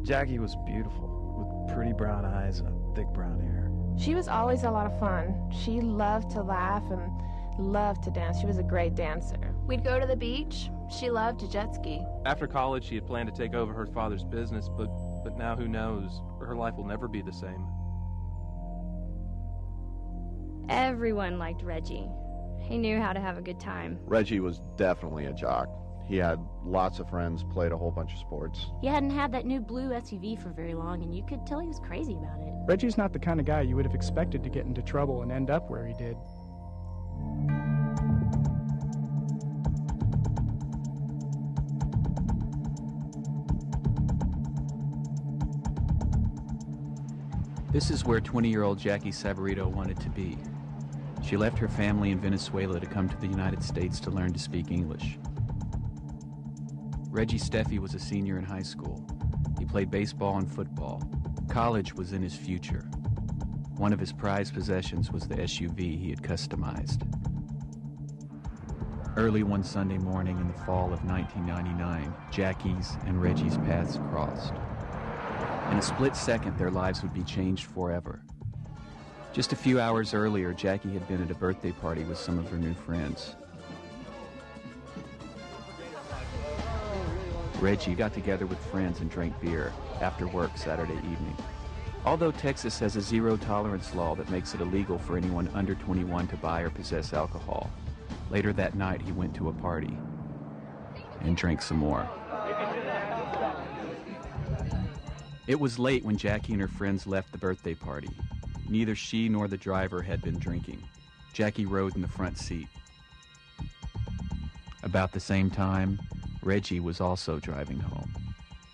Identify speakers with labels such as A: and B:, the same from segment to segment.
A: Jacqui was beautiful, with pretty brown eyes and thick brown hair.
B: She was always a lot of fun. She loved to laugh and loved to dance. She was a great dancer.
C: We'd go to the beach. She loved to jet ski.
D: After college, she had planned to take over her father's business, but now who knows? Her life will never be the same.
E: Everyone liked Reggie. He knew how to have a good time.
F: Reggie was definitely a jock. He had lots of friends, played a whole bunch of sports.
G: He hadn't had that new blue SUV for very long, and you could tell he was crazy about it.
H: Reggie's not the kind of guy you would have expected to get into trouble and end up where he did.
I: This is where 20-year-old Jacqui Savarito wanted to be. She left her family in Venezuela to come to the United States to learn to speak English. Reggie Steffi was a senior in high school. He played baseball and football. College was in his future. One of his prized possessions was the SUV he had customized. Early one Sunday morning in the fall of 1999, Jacqui's and Reggie's paths crossed. In a split second, their lives would be changed forever. Just a few hours earlier, Jacqui had been at a birthday party with some of her new friends. Reggie got together with friends and drank beer after work Saturday evening. Although Texas has a zero-tolerance law that makes it illegal for anyone under 21 to buy or possess alcohol, later that night he went to a party and drank some more. It was late when Jacqui and her friends left the birthday party. Neither she nor the driver had been drinking. Jacqui rode in the front seat. About the same time, Reggie was also driving home.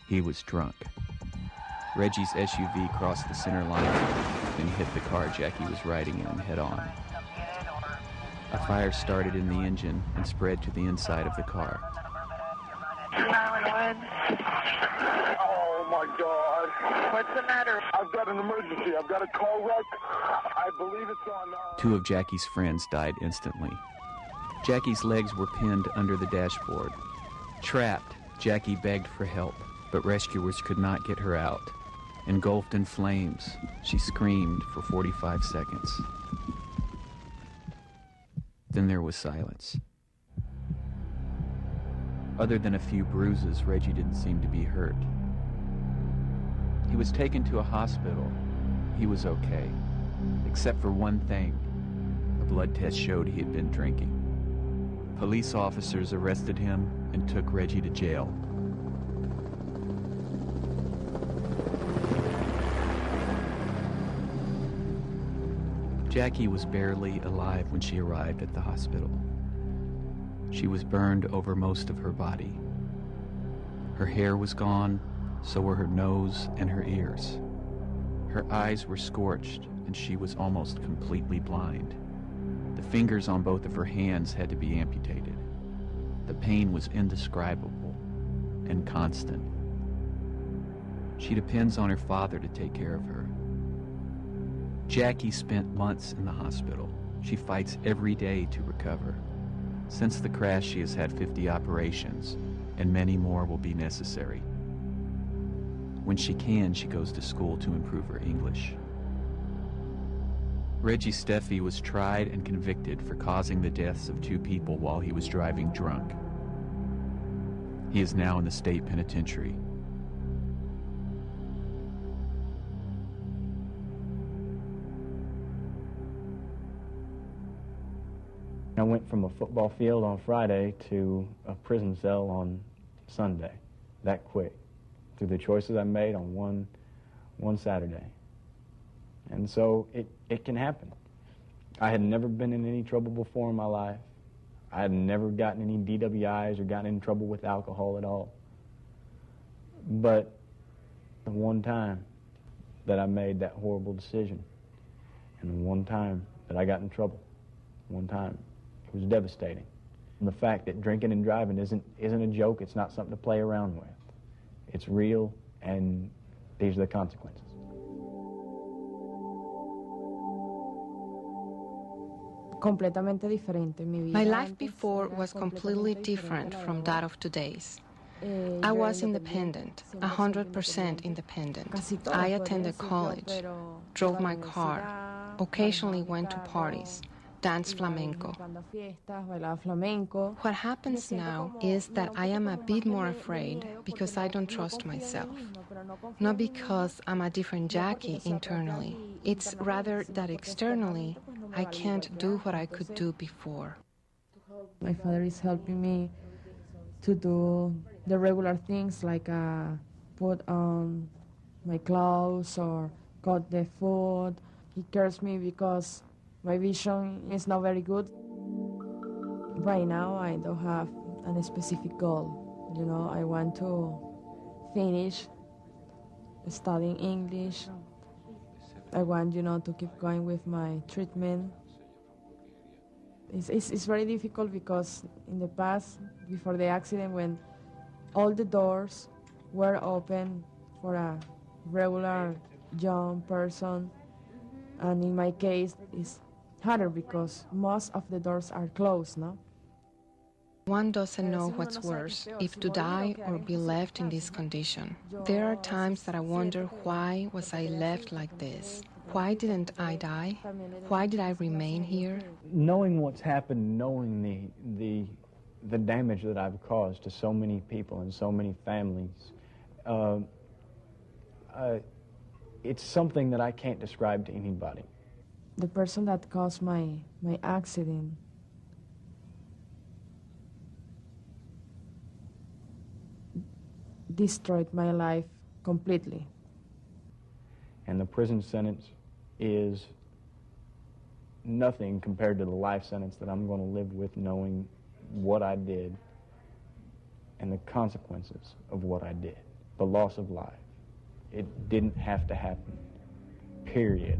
I: He was drunk. Reggie's SUV crossed the center line, then hit the car Jacqui was riding in head-on. A fire started in the engine and spread to the inside of the car.
J: 911.
K: Oh my God.
J: What's the matter?
K: I've got an emergency. I've got a car wreck. I believe it's on...
I: Two of Jacqui's friends died instantly. Jacqui's legs were pinned under the dashboard. Trapped, Jacqui begged for help, but rescuers could not get her out. Engulfed in flames, she screamed for 45 seconds. Then there was silence. Other than a few bruises, Reggie didn't seem to be hurt. He was taken to a hospital. He was okay, except for one thing. A blood test showed he had been drinking. Police officers arrested him and took Reggie to jail. Jacqui was barely alive when she arrived at the hospital. She was burned over most of her body. Her hair was gone, so were her nose and her ears. Her eyes were scorched, and she was almost completely blind. The fingers on both of her hands had to be amputated. The pain was indescribable and constant. She depends on her father to take care of her. Jacqui spent months in the hospital. She fights every day to recover. Since the crash, she has had 50 operations, and many more will be necessary. When she can, she goes to school to improve her English. Reggie Steffi was tried and convicted for causing the deaths of 2 people while he was driving drunk. He is now in the state penitentiary.
L: I went from a football field on Friday to a prison cell on Sunday, that quick, through the choices I made on one Saturday. And so it can happen. I had never been in any trouble before in my life. I had never gotten any DWIs or gotten in trouble with alcohol at all. But the one time that I made that horrible decision, and the one time that I got in trouble, one time, it was devastating. And the fact that drinking and driving isn't a joke, it's not something to play around with. It's real, and these are the consequences.
B: Completamente diferente.
C: My life before was completely different from that of today's.
J: I was independent, 100% independent. I attended college, drove my car, occasionally went to parties, danced flamenco. What happens now is that I am a bit more afraid because I don't trust myself. Not because I'm a different Jacqui internally. It's rather that externally I can't do what I could do before.
M: My father is helping me to do the regular things like put on my clothes or cut the food. He cares me because my vision is not very good. Right now I don't have a specific goal. You know, I want to finish studying English. I want, to keep going with my treatment. It's very difficult because in the past, before the accident, when all the doors were open for a regular young person, and in my case, it's harder because most of the doors are closed, no?
J: One doesn't know what's worse, if to die or be left in this condition. There are times that I wonder, why was I left like this? Why didn't I die? Why did I remain here?
L: Knowing what's happened, knowing the damage that I've caused to so many people and so many families, it's something that I can't describe to anybody.
M: The person that caused my accident destroyed my life completely.
L: And the prison sentence is nothing compared to the life sentence that I'm going to live with, knowing what I did and the consequences of what I did. The loss of life. It didn't have to happen, period.